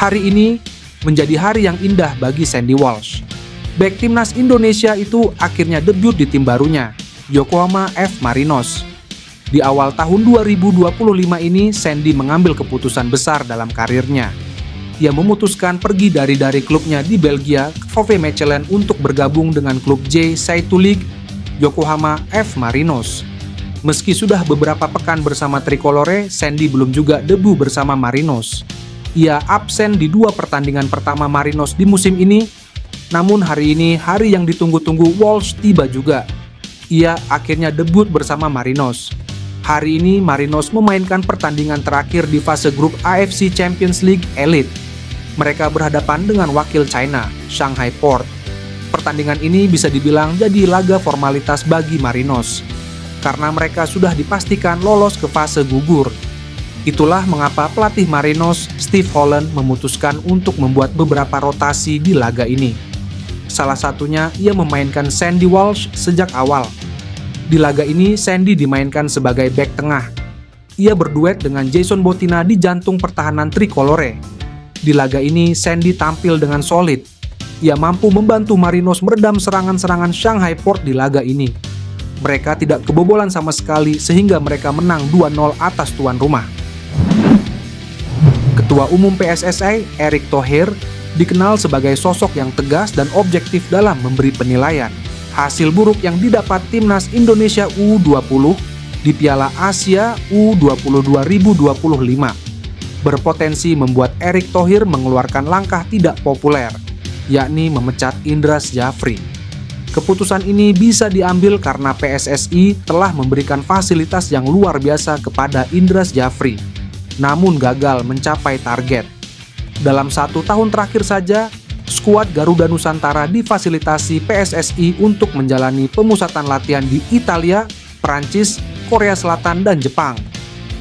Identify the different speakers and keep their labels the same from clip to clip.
Speaker 1: Hari ini menjadi hari yang indah bagi Sandy Walsh. Bek timnas Indonesia itu akhirnya debut di tim barunya, Yokohama F. Marinos. Di awal tahun 2025 ini, Sandy mengambil keputusan besar dalam karirnya. Ia memutuskan pergi dari klubnya di Belgia, VV Mechelen, untuk bergabung dengan klub J Seitu League, Yokohama F. Marinos. Meski sudah beberapa pekan bersama Tricolore, Sandy belum juga debu bersama Marinos. Ia absen di 2 pertandingan pertama Marinos di musim ini. Namun hari ini, hari yang ditunggu-tunggu Walsh tiba juga. Ia akhirnya debut bersama Marinos. Hari ini Marinos memainkan pertandingan terakhir di fase grup AFC Champions League Elite. Mereka berhadapan dengan wakil China, Shanghai Port. Pertandingan ini bisa dibilang jadi laga formalitas bagi Marinos, karena mereka sudah dipastikan lolos ke fase gugur. Itulah mengapa pelatih Marinos, Steve Holland, memutuskan untuk membuat beberapa rotasi di laga ini. Salah satunya, ia memainkan Sandy Walsh sejak awal. Di laga ini, Sandy dimainkan sebagai bek tengah. Ia berduet dengan Jason Botina di jantung pertahanan Tricolore. Di laga ini, Sandy tampil dengan solid. Ia mampu membantu Marinos meredam serangan-serangan Shanghai Port di laga ini. Mereka tidak kebobolan sama sekali sehingga mereka menang 2-0 atas tuan rumah. Ketua Umum PSSI, Erick Thohir, dikenal sebagai sosok yang tegas dan objektif dalam memberi penilaian. Hasil buruk yang didapat timnas Indonesia U20 di Piala Asia U20 2025 berpotensi membuat Erick Thohir mengeluarkan langkah tidak populer, yakni memecat Indra Syafri. Keputusan ini bisa diambil karena PSSI telah memberikan fasilitas yang luar biasa kepada Indra Syafri, namun gagal mencapai target. Dalam 1 tahun terakhir saja, skuad Garuda Nusantara difasilitasi PSSI untuk menjalani pemusatan latihan di Italia, Prancis, Korea Selatan, dan Jepang.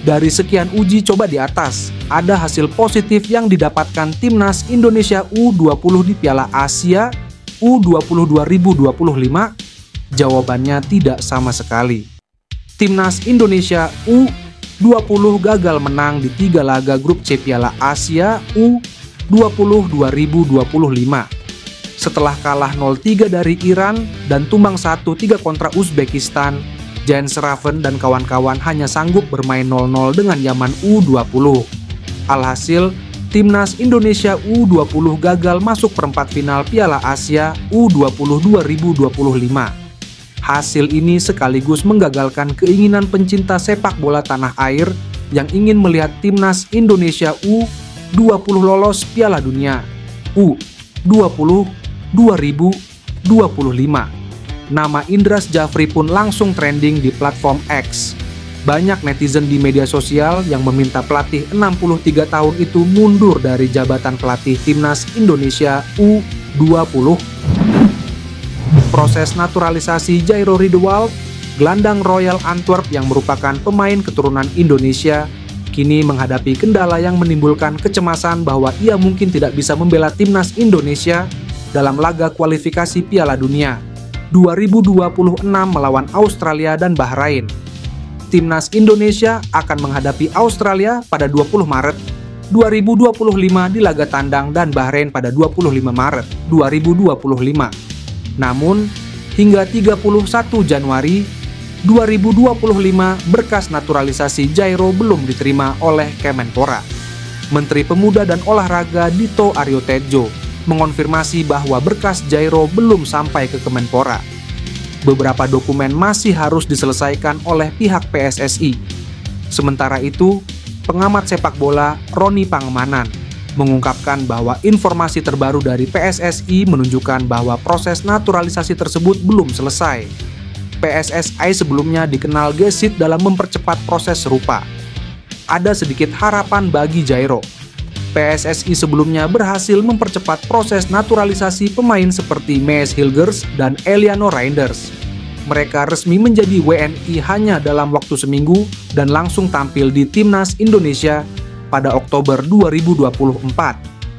Speaker 1: Dari sekian uji coba di atas, ada hasil positif yang didapatkan timnas Indonesia U20 di Piala Asia U20 2025? Jawabannya tidak sama sekali. Timnas Indonesia U20 gagal menang di 3 laga grup C Piala Asia U20 2025. Setelah kalah 0-3 dari Iran dan tumbang 1-3 kontra Uzbekistan, Giant Seraven dan kawan-kawan hanya sanggup bermain 0-0 dengan Yaman U20. Alhasil, timnas Indonesia U20 gagal masuk perempat final Piala Asia U20 2025. Hasil ini sekaligus menggagalkan keinginan pencinta sepak bola tanah air yang ingin melihat timnas Indonesia U20 lolos Piala Dunia U20 2025. Nama Indra Syafri pun langsung trending di platform X. Banyak netizen di media sosial yang meminta pelatih 63 tahun itu mundur dari jabatan pelatih timnas Indonesia U20. Proses naturalisasi Jairo Ridewald, gelandang Royal Antwerp yang merupakan pemain keturunan Indonesia, kini menghadapi kendala yang menimbulkan kecemasan bahwa ia mungkin tidak bisa membela timnas Indonesia dalam laga kualifikasi Piala Dunia 2026 melawan Australia dan Bahrain. Timnas Indonesia akan menghadapi Australia pada 20 Maret 2025 di laga tandang dan Bahrain pada 25 Maret 2025. Namun, hingga 31 Januari 2025 berkas naturalisasi Jairo belum diterima oleh Kemenpora. Menteri Pemuda dan Olahraga Dito Aryo Tejo mengonfirmasi bahwa berkas Jairo belum sampai ke Kemenpora. Beberapa dokumen masih harus diselesaikan oleh pihak PSSI. Sementara itu, pengamat sepak bola Roni Pangemanan mengungkapkan bahwa informasi terbaru dari PSSI menunjukkan bahwa proses naturalisasi tersebut belum selesai. PSSI sebelumnya dikenal gesit dalam mempercepat proses serupa. Ada sedikit harapan bagi Jairo. PSSI sebelumnya berhasil mempercepat proses naturalisasi pemain seperti Mees Hilgers dan Eliano Reinders. Mereka resmi menjadi WNI hanya dalam waktu seminggu dan langsung tampil di Timnas Indonesia pada Oktober 2024.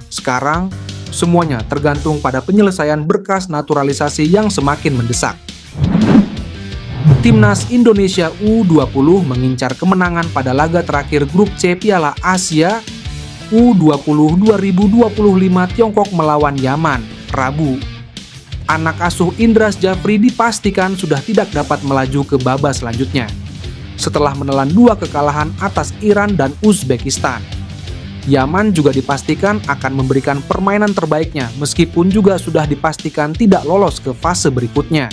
Speaker 1: Sekarang, semuanya tergantung pada penyelesaian berkas naturalisasi yang semakin mendesak. Timnas Indonesia U20 mengincar kemenangan pada laga terakhir grup C Piala Asia U20 2025 Tiongkok melawan Yaman, Rabu. Anak asuh Indra Syafri dipastikan sudah tidak dapat melaju ke babak selanjutnya setelah menelan 2 kekalahan atas Iran dan Uzbekistan. Yaman juga dipastikan akan memberikan permainan terbaiknya meskipun juga sudah dipastikan tidak lolos ke fase berikutnya.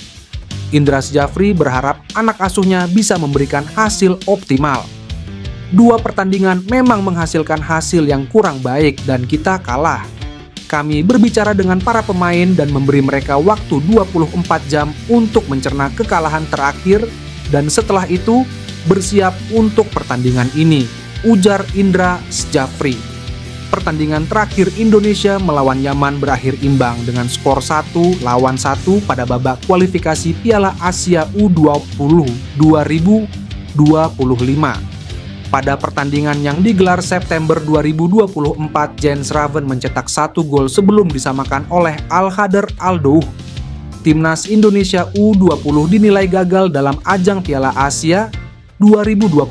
Speaker 1: Indra Syafri berharap anak asuhnya bisa memberikan hasil optimal. 2 pertandingan memang menghasilkan hasil yang kurang baik dan kita kalah. Kami berbicara dengan para pemain dan memberi mereka waktu 24 jam untuk mencerna kekalahan terakhir dan setelah itu bersiap untuk pertandingan ini, ujar Indra Syafri. Pertandingan terakhir Indonesia melawan Yaman berakhir imbang dengan skor 1-1 pada babak kualifikasi Piala Asia U20 2025. Pada pertandingan yang digelar September 2024, Jens Raven mencetak 1 gol sebelum disamakan oleh Al-Hadar Al-Douh. Timnas Indonesia U20 dinilai gagal dalam ajang Piala Asia 2025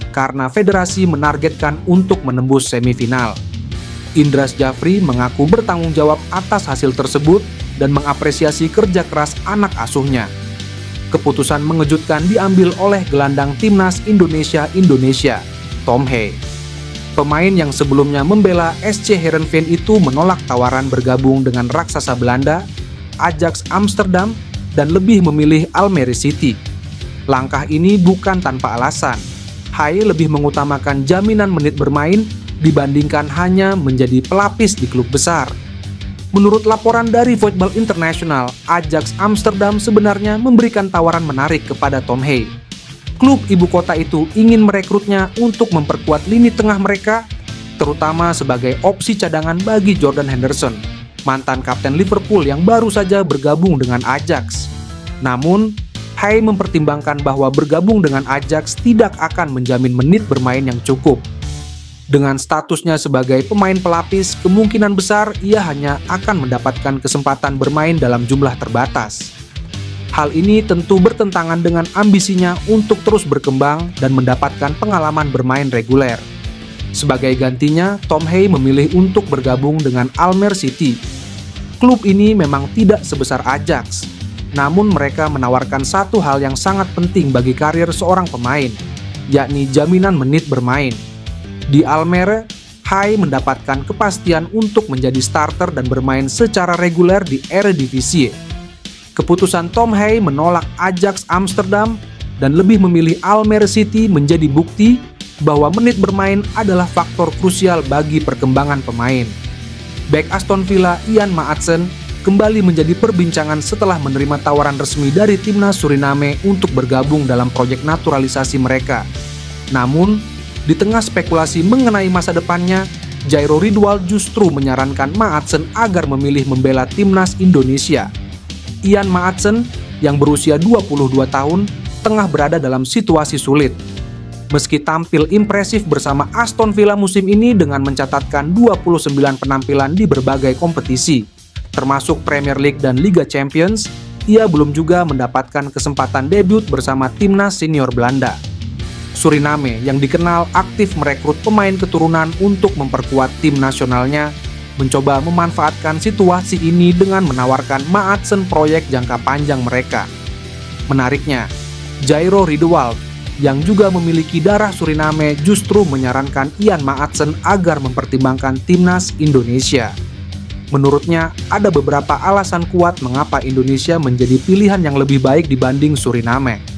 Speaker 1: karena federasi menargetkan untuk menembus semifinal. Indra Syafri mengaku bertanggung jawab atas hasil tersebut dan mengapresiasi kerja keras anak asuhnya. Keputusan mengejutkan diambil oleh gelandang Timnas Indonesia, Tom Hey. Pemain yang sebelumnya membela SC Heerenveen itu menolak tawaran bergabung dengan raksasa Belanda, Ajax Amsterdam, dan lebih memilih Almere City. Langkah ini bukan tanpa alasan. Hey lebih mengutamakan jaminan menit bermain dibandingkan hanya menjadi pelapis di klub besar. Menurut laporan dari Voetbal International, Ajax Amsterdam sebenarnya memberikan tawaran menarik kepada Tom Hey. Klub ibu kota itu ingin merekrutnya untuk memperkuat lini tengah mereka, terutama sebagai opsi cadangan bagi Jordan Henderson, mantan kapten Liverpool yang baru saja bergabung dengan Ajax. Namun, Hey mempertimbangkan bahwa bergabung dengan Ajax tidak akan menjamin menit bermain yang cukup. Dengan statusnya sebagai pemain pelapis, kemungkinan besar ia hanya akan mendapatkan kesempatan bermain dalam jumlah terbatas. Hal ini tentu bertentangan dengan ambisinya untuk terus berkembang dan mendapatkan pengalaman bermain reguler. Sebagai gantinya, Tom Hey memilih untuk bergabung dengan Almere City. Klub ini memang tidak sebesar Ajax, namun mereka menawarkan satu hal yang sangat penting bagi karir seorang pemain, yakni jaminan menit bermain. Di Almere, Hey mendapatkan kepastian untuk menjadi starter dan bermain secara reguler di Eredivisie. Keputusan Tom Hey menolak Ajax Amsterdam dan lebih memilih Almere City menjadi bukti bahwa menit bermain adalah faktor krusial bagi perkembangan pemain. Bek Aston Villa Ian Maatsen kembali menjadi perbincangan setelah menerima tawaran resmi dari timnas Suriname untuk bergabung dalam proyek naturalisasi mereka. Namun, di tengah spekulasi mengenai masa depannya, Jairo Ridwal justru menyarankan Maatsen agar memilih membela timnas Indonesia. Ian Maatsen, yang berusia 22 tahun, tengah berada dalam situasi sulit. Meski tampil impresif bersama Aston Villa musim ini dengan mencatatkan 29 penampilan di berbagai kompetisi, termasuk Premier League dan Liga Champions, ia belum juga mendapatkan kesempatan debut bersama timnas senior Belanda. Suriname yang dikenal aktif merekrut pemain keturunan untuk memperkuat tim nasionalnya, mencoba memanfaatkan situasi ini dengan menawarkan Maatsen proyek jangka panjang mereka. Menariknya, Jairo Ridwal yang juga memiliki darah Suriname justru menyarankan Ian Maatsen agar mempertimbangkan timnas Indonesia. Menurutnya, ada beberapa alasan kuat mengapa Indonesia menjadi pilihan yang lebih baik dibanding Suriname.